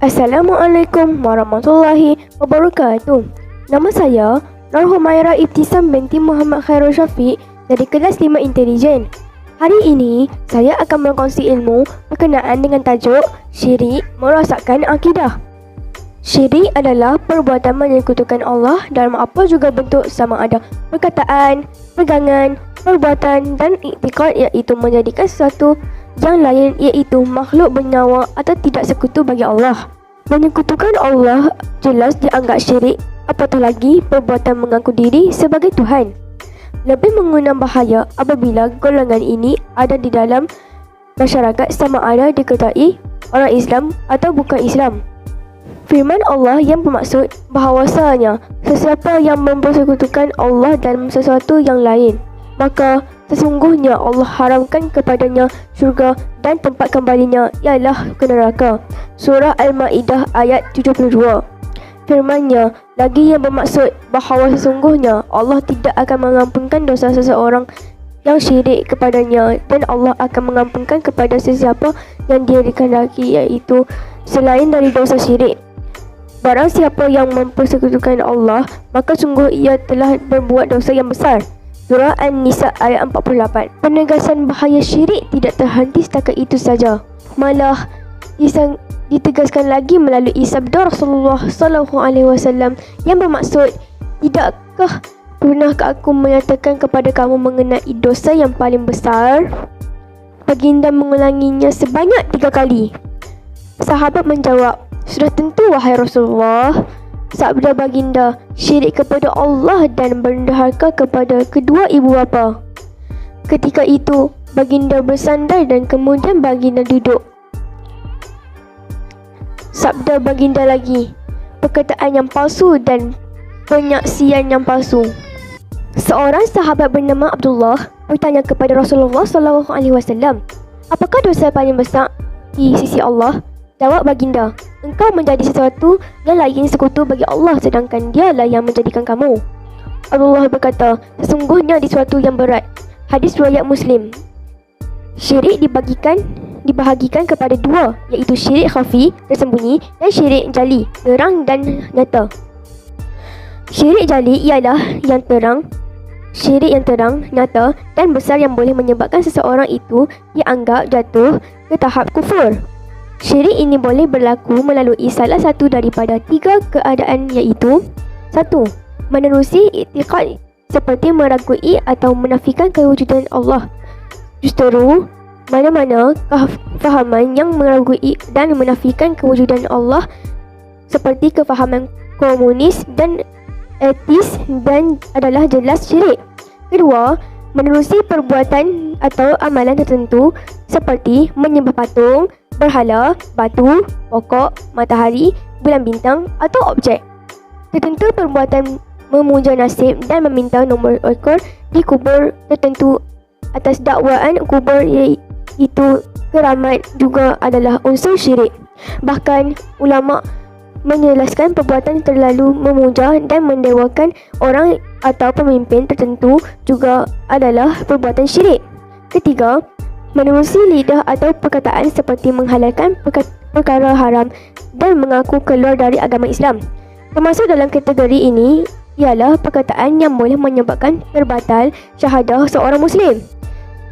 Assalamualaikum warahmatullahi wabarakatuh. Nama saya Nur Humaira Ibtisam binti Muhammad Khairul Syafiq dari kelas 5 Intelijen. Hari ini saya akan berkongsi ilmu berkenaan dengan tajuk syirik merosakkan akidah. Syirik adalah perbuatan menyekutukan Allah dalam apa juga bentuk, sama ada perkataan, pegangan, perbuatan dan iktikad, iaitu menjadikan sesuatu yang lain iaitu makhluk bernyawa atau tidak sekutu bagi Allah. Menyekutukan Allah jelas dianggap syirik, apatah lagi perbuatan mengaku diri sebagai Tuhan. Lebih mengundang bahaya apabila golongan ini ada di dalam masyarakat, sama ada diketahui orang Islam atau bukan Islam. Firman Allah yang bermaksud bahawasanya sesiapa yang mempersekutukan Allah dalam sesuatu yang lain, maka sesungguhnya Allah haramkan kepadanya syurga dan tempat kembalinya ialah ke neraka. Surah Al-Ma'idah ayat 72. Firman-Nya lagi yang bermaksud bahawa sesungguhnya Allah tidak akan mengampunkan dosa seseorang yang syirik kepadanya, dan Allah akan mengampunkan kepada sesiapa yang Dia dikehendaki, iaitu selain dari dosa syirik. Barang siapa yang mempersekutukan Allah, maka sungguh ia telah berbuat dosa yang besar. Surah An-Nisa ayat 48. Penegasan bahaya syirik tidak terhenti setakat itu saja, malah ditegaskan lagi melalui sabda Rasulullah SAW yang bermaksud, tidakkah pernahkah aku menyatakan kepada kamu mengenai dosa yang paling besar? Baginda mengulanginya sebanyak 3 kali. Sahabat menjawab, sudah tentu wahai Rasulullah. Sabda baginda, syirik kepada Allah dan berdahaka kepada kedua ibu bapa. Ketika itu baginda bersandar dan kemudian baginda duduk. Sabda baginda lagi, perkataan yang palsu dan penyaksian yang palsu. Seorang sahabat bernama Abdullah bertanya kepada Rasulullah SAW, apakah dosa paling besar di sisi Allah? Jawab baginda, engkau menjadi sesuatu yang lain sekutu bagi Allah, sedangkan Dialah yang menjadikan kamu. Allah berkata, sesungguhnya di suatu yang berat. Hadis riwayat Muslim. Syirik dibahagikan kepada 2, iaitu syirik khafi, tersembunyi, dan syirik jali, terang dan nyata. Syirik jali ialah yang terang, syirik yang terang, nyata dan besar yang boleh menyebabkan seseorang itu dianggap jatuh ke tahap kufur. Syirik ini boleh berlaku melalui salah satu daripada 3 keadaan, iaitu 1. Menerusi iktikad seperti meragui atau menafikan kewujudan Allah. Justru mana-mana kefahaman yang meragui dan menafikan kewujudan Allah, seperti kefahaman komunis dan etis, dan adalah jelas syirik. Kedua, menerusi perbuatan atau amalan tertentu seperti menyembah patung, berhala, batu, pokok, matahari, bulan bintang atau objek tertentu, perbuatan memuja nasib dan meminta nombor ekor di kubur tertentu atas dakwaan kubur, iaitu keramat, juga adalah unsur syirik. Bahkan ulama menjelaskan perbuatan terlalu memuja dan mendewakan orang atau pemimpin tertentu juga adalah perbuatan syirik. Ketiga, menerusi lidah atau perkataan seperti menghalalkan perkara haram dan mengaku keluar dari agama Islam. Termasuk dalam kategori ini ialah perkataan yang boleh menyebabkan terbatal syahadah seorang Muslim.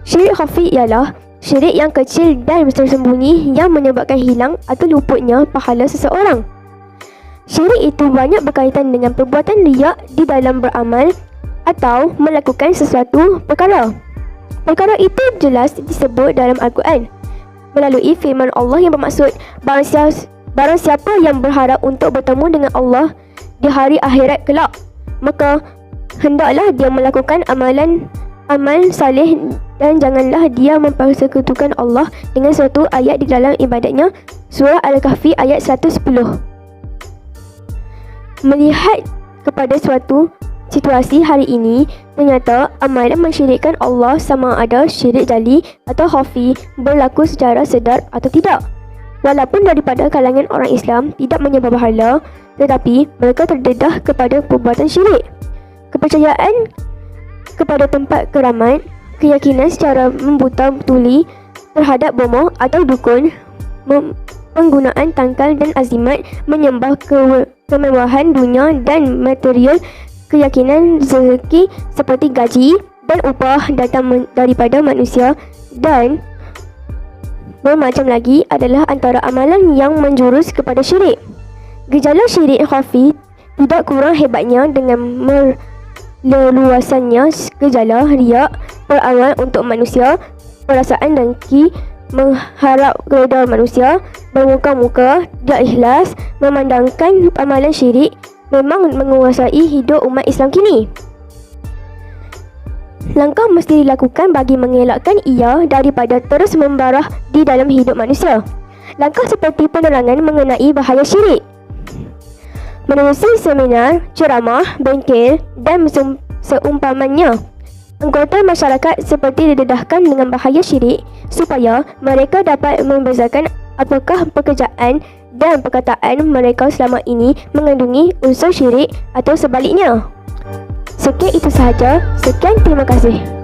Syirik khafi ialah syirik yang kecil dan tersembunyi yang menyebabkan hilang atau luputnya pahala seseorang. Syirik itu banyak berkaitan dengan perbuatan riak di dalam beramal atau melakukan sesuatu perkara. Perkara itu jelas disebut dalam Al-Quran melalui firman Allah yang bermaksud, barang siapa yang berharap untuk bertemu dengan Allah di hari akhirat kelak, maka hendaklah dia melakukan amal saleh, dan janganlah dia mempersekutukan Allah dengan suatu ayat di dalam ibadatnya. Surah Al-Kahfi ayat 110. Melihat kepada suatu situasi hari ini, ternyata amalan mensyirikkan Allah, sama ada syirik jali atau khafi, berlaku secara sedar atau tidak. Walaupun daripada kalangan orang Islam tidak menyembah berhala, tetapi mereka terdedah kepada perbuatan syirik. Kepercayaan kepada tempat keramat, keyakinan secara membuta tuli terhadap bomoh atau dukun, penggunaan tangkal dan azimat, menyembah kemewahan dunia dan material, keyakinan rezeki seperti gaji dan upah datang daripada manusia, dan bermacam lagi adalah antara amalan yang menjurus kepada syirik. Gejala syirik khafi tidak kurang hebatnya dengan leluasannya gejala riak, beramal untuk manusia, perasaan dengki, mengharap redha manusia, bermuka-muka, tidak ikhlas, memandangkan amalan syirik memang menguasai hidup umat Islam kini. Langkah mesti dilakukan bagi mengelakkan ia daripada terus membarah di dalam hidup manusia. Langkah seperti penerangan mengenai bahaya syirik, menerusi seminar, ceramah, bengkel dan seumpamanya. Anggota masyarakat seperti didedahkan dengan bahaya syirik supaya mereka dapat membezakan apakah pekerjaan dan perkataan mereka selama ini mengandungi unsur syirik atau sebaliknya. Sekian itu sahaja. Sekian, terima kasih.